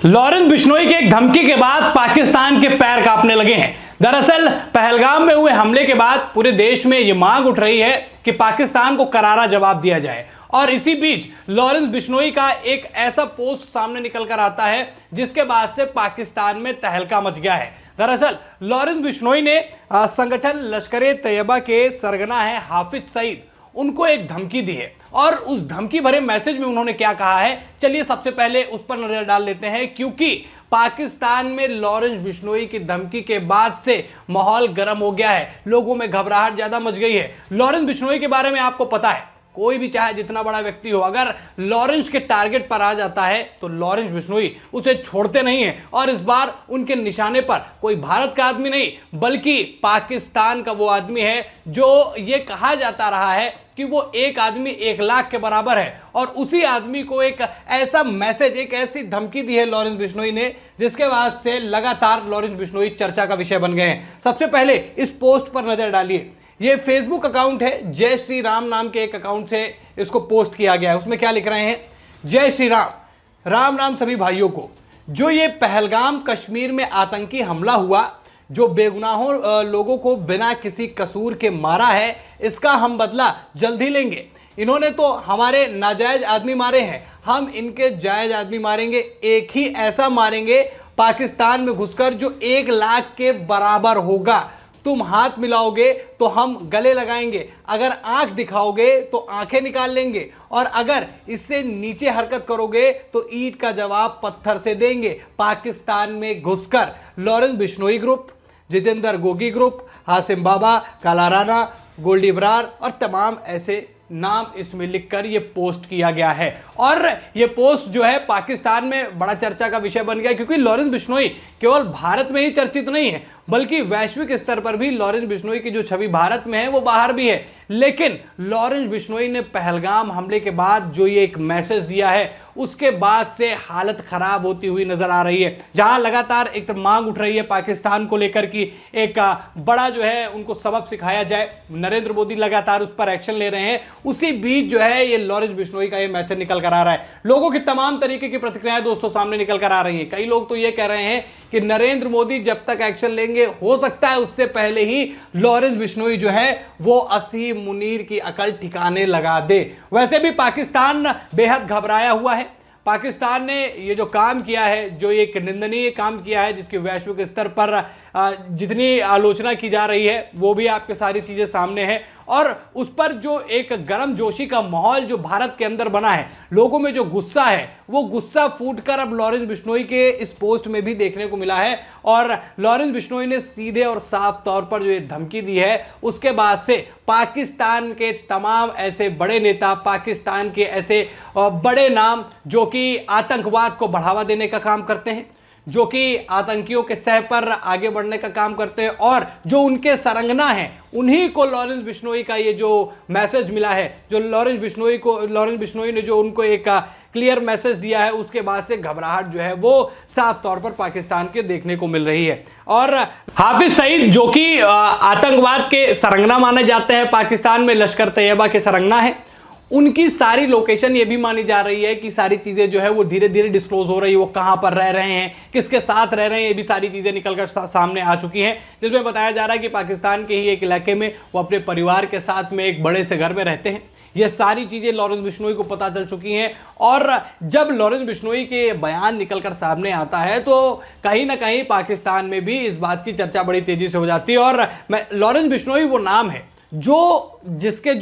Lawrence Bishnoi की एक धमकी के बाद पाकिस्तान के पैर कांपने लगे हैं। दरअसल पहलगाम में हुए हमले के बाद पूरे देश में यह मांग उठ रही है कि पाकिस्तान को करारा जवाब दिया जाए। और इसी बीच लॉरेंस बिश्नोई का एक ऐसा पोस्ट सामने निकल कर आता है जिसके बाद से पाकिस्तान में तहलका मच गया है। दरअसल लॉरेंस बिश्नोई ने संगठन लश्कर-ए-तैयबा के सरगना है हाफिज सईद, उनको एक धमकी दी है। और उस धमकी भरे मैसेज में उन्होंने क्या कहा है, चलिए सबसे पहले उस पर नजर डाल लेते हैं, क्योंकि पाकिस्तान में लॉरेंस बिश्नोई की धमकी के बाद से माहौल गर्म हो गया है, लोगों में घबराहट ज्यादा मच गई है। लॉरेंस बिश्नोई के बारे में आपको पता है, कोई भी चाहे जितना बड़ा व्यक्ति हो, अगर लॉरेंस के टारगेट पर आ जाता है तो लॉरेंस बिश्नोई उसे छोड़ते नहीं है। और इस बार उनके निशाने पर कोई भारत का आदमी नहीं बल्कि पाकिस्तान का वो आदमी है जो ये कहा जाता रहा है कि वो एक आदमी 1 लाख के बराबर है। और उसी आदमी को एक ऐसा मैसेज, एक ऐसी धमकी दी है लॉरेंस बिश्नोई ने, जिसके बाद से लगातार लॉरेंस बिश्नोई चर्चा का विषय बन गए हैं। सबसे पहले इस पोस्ट पर नजर डालिए। ये फेसबुक अकाउंट है, जय श्री राम नाम के एक अकाउंट से इसको पोस्ट किया गया है। उसमें क्या लिख रहे हैं, जय श्री राम, राम राम सभी भाइयों को। जो ये पहलगाम कश्मीर में आतंकी हमला हुआ, जो बेगुनाहों लोगों को बिना किसी कसूर के मारा है, इसका हम बदला जल्द ही लेंगे। इन्होंने तो हमारे नाजायज आदमी मारे हैं, हम इनके जायज आदमी मारेंगे। एक ही ऐसा मारेंगे पाकिस्तान में घुसकर जो 1 लाख के बराबर होगा। तुम हाथ मिलाओगे तो हम गले लगाएंगे, अगर आंख दिखाओगे तो आंखें निकाल लेंगे, और अगर इससे नीचे हरकत करोगे तो ईंट का जवाब पत्थर से देंगे। पाकिस्तान में घुसकर लॉरेंस बिश्नोई ग्रुप, जितेंद्र गोगी ग्रुप, हासिम बाबा, काला राणा, गोल्डी बरार और तमाम ऐसे नाम इसमें लिखकर ये पोस्ट किया गया है। और ये पोस्ट जो है पाकिस्तान में बड़ा चर्चा का विषय बन गया, क्योंकि लॉरेंस बिश्नोई केवल भारत में ही चर्चित नहीं है बल्कि वैश्विक स्तर पर भी लॉरेंस बिश्नोई की जो छवि भारत में है वो बाहर भी है। लेकिन लॉरेंस बिश्नोई ने पहलगाम हमले के बाद जो ये एक मैसेज दिया है, उसके बाद से हालत खराब होती हुई नजर आ रही है। जहां लगातार एक मांग उठ रही है पाकिस्तान को लेकर कि एक बड़ा जो है उनको सबक सिखाया जाए, नरेंद्र मोदी लगातार उस पर एक्शन ले रहे हैं। उसी बीच जो है ये लॉरेंस बिश्नोई का ये मैसेज निकल कर आ रहा है। लोगों की तमाम तरीके की प्रतिक्रियाएं दोस्तों सामने निकल कर आ रही हैं। कई लोग तो ये कह रहे हैं कि नरेंद्र मोदी जब तक एक्शन लेंगे, हो सकता है उससे पहले ही लॉरेंस बिश्नोई जो है वो असीम मुनीर की अकल ठिकाने लगा दे। वैसे भी पाकिस्तान बेहद घबराया हुआ है। पाकिस्तान ने ये जो काम किया है, जो एक निंदनीय काम किया है, जिसकी वैश्विक स्तर पर जितनी आलोचना की जा रही है वो भी आपके सारी चीजें सामने है। और उस पर जो एक गर्म जोशी का माहौल जो भारत के अंदर बना है, लोगों में जो गुस्सा है, वो गुस्सा फूटकर अब लॉरेंस बिश्नोई के इस पोस्ट में भी देखने को मिला है। और लॉरेंस बिश्नोई ने सीधे और साफ तौर पर जो ये धमकी दी है, उसके बाद से पाकिस्तान के तमाम ऐसे बड़े नेता, पाकिस्तान के ऐसे बड़े नाम जो कि आतंकवाद को बढ़ावा देने का काम करते हैं, जो कि आतंकियों के सह पर आगे बढ़ने का काम करते हैं, और जो उनके सरंगना हैं, उन्हीं को लॉरेंस बिश्नोई का ये जो मैसेज मिला है, जो लॉरेंस बिश्नोई ने जो उनको एक क्लियर मैसेज दिया है, उसके बाद से घबराहट जो है वो साफ तौर पर पाकिस्तान के देखने को मिल रही है। और हाफिज सईद जो कि आतंकवाद के सरंगना माने जाते हैं, पाकिस्तान में लश्कर-ए-तैयबा के सरंगना है, उनकी सारी लोकेशन ये भी मानी जा रही है कि सारी चीजें जो है वो धीरे धीरे डिस्क्लोज हो रही है। वो कहां पर रह रहे हैं, किसके साथ रह रहे हैं, ये भी सारी चीजें निकलकर सामने आ चुकी हैं, जिसमें बताया जा रहा है कि पाकिस्तान के ही एक इलाके में वो अपने परिवार के साथ में एक बड़े से घर में रहते हैं। ये सारी चीजें लॉरेंस बिश्नोई को पता चल चुकी हैं। और जब लॉरेंस बिश्नोई के बयान निकलकर सामने आता है तो कहीं ना कहीं पाकिस्तान में भी इस बात की चर्चा बड़ी तेजी से हो जाती है। और लॉरेंस बिश्नोई वो नाम है जो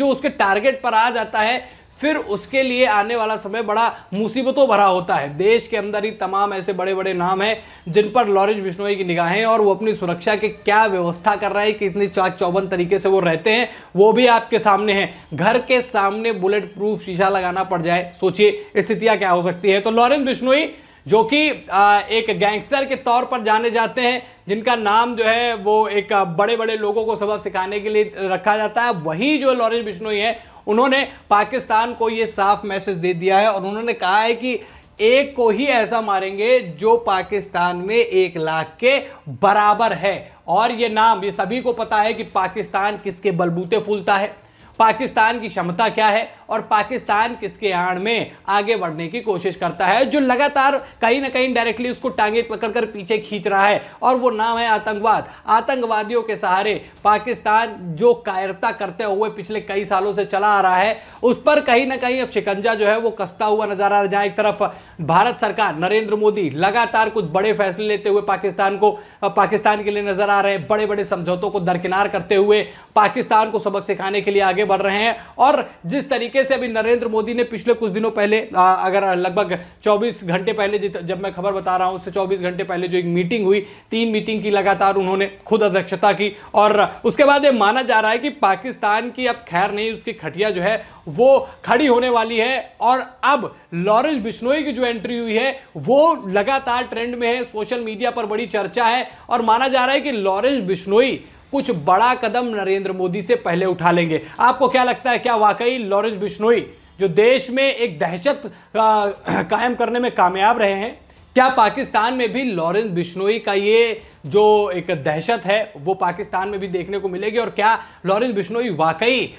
उसके टारगेट पर आ जाता है, फिर उसके लिए आने वाला समय बड़ा मुसीबतों भरा होता है। देश के अंदर ही तमाम ऐसे बड़े बड़े नाम हैं जिन पर लॉरेंस बिश्नोई की निगाहें, और वो अपनी सुरक्षा के क्या व्यवस्था कर रहे हैं, कितनी चाक चौबंद तरीके से वो रहते हैं, वो भी आपके सामने है। घर के सामने बुलेट प्रूफ शीशा लगाना पड़ जाए, सोचिए स्थितियां क्या हो सकती है। तो लॉरेंस बिश्नोई जो कि एक गैंगस्टर के तौर पर जाने जाते हैं, जिनका नाम जो है वो एक बड़े बड़े लोगों को सबक सिखाने के लिए रखा जाता है, वही जो लॉरेंस बिश्नोई है, उन्होंने पाकिस्तान को ये साफ मैसेज दे दिया है। और उन्होंने कहा है कि एक को ही ऐसा मारेंगे जो पाकिस्तान में 1 लाख के बराबर है। और ये नाम, ये सभी को पता है कि पाकिस्तान किसके बलबूते फूलता है, पाकिस्तान की क्षमता क्या है और पाकिस्तान किसके आड़ में आगे बढ़ने की कोशिश करता है, जो लगातार कहीं ना कहीं डायरेक्टली उसको टांगे पकड़कर पीछे खींच रहा है, और वो नाम है आतंकवाद। आतंकवादियों के सहारे पाकिस्तान जो कायरता करते हुए पिछले कई सालों से चला आ रहा है, उस पर कहीं ना कहीं अब शिकंजा जो है वो कसता हुआ नजर आ रहा है। जहां एक तरफ भारत सरकार, नरेंद्र मोदी लगातार कुछ बड़े फैसले लेते हुए पाकिस्तान के लिए नजर आ रहे हैं, बड़े बड़े समझौतों को दरकिनार करते हुए पाकिस्तान को सबक सिखाने के लिए आगे बढ़ रहे हैं। और जिस तरीके से अभी नरेंद्र मोदी ने पिछले कुछ दिनों पहले, अगर लगभग 24 घंटे पहले, जब मैं खबर बता रहा हूं उससे 24 घंटे पहले जो एक मीटिंग हुई, 3 मीटिंग की लगातार उन्होंने खुद अध्यक्षता की, और उसके बाद यह माना जा रहा है कि पाकिस्तान की अब खैर नहीं, उसकी खटिया जो है वो खड़ी होने वाली है। और अब लॉरेंस बिश्नोई की जो एंट्री हुई है वो लगातार ट्रेंड में है, सोशल मीडिया पर बड़ी चर्चा है, और माना जा रहा है कि लॉरेंस बिश्नोई कुछ बड़ा कदम नरेंद्र मोदी से पहले उठा लेंगे। आपको क्या लगता है, क्या वाकई लॉरेंस बिश्नोई जो देश में एक दहशत कायम करने में कामयाब रहे हैं, क्या पाकिस्तान में भी लॉरेंस बिश्नोई का ये जो एक दहशत है वो पाकिस्तान में भी देखने को मिलेगी? और क्या लॉरेंस बिश्नोई वाकई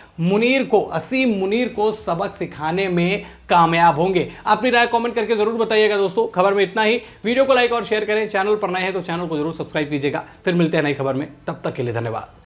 असीम मुनीर को सबक सिखाने में कामयाब होंगे? अपनी राय कमेंट करके जरूर बताइएगा दोस्तों। खबर में इतना ही। वीडियो को लाइक और शेयर करें, चैनल पर नए हैं तो चैनल को जरूर सब्सक्राइब कीजिएगा। फिर मिलते हैं नई खबर में, तब तक के लिए धन्यवाद।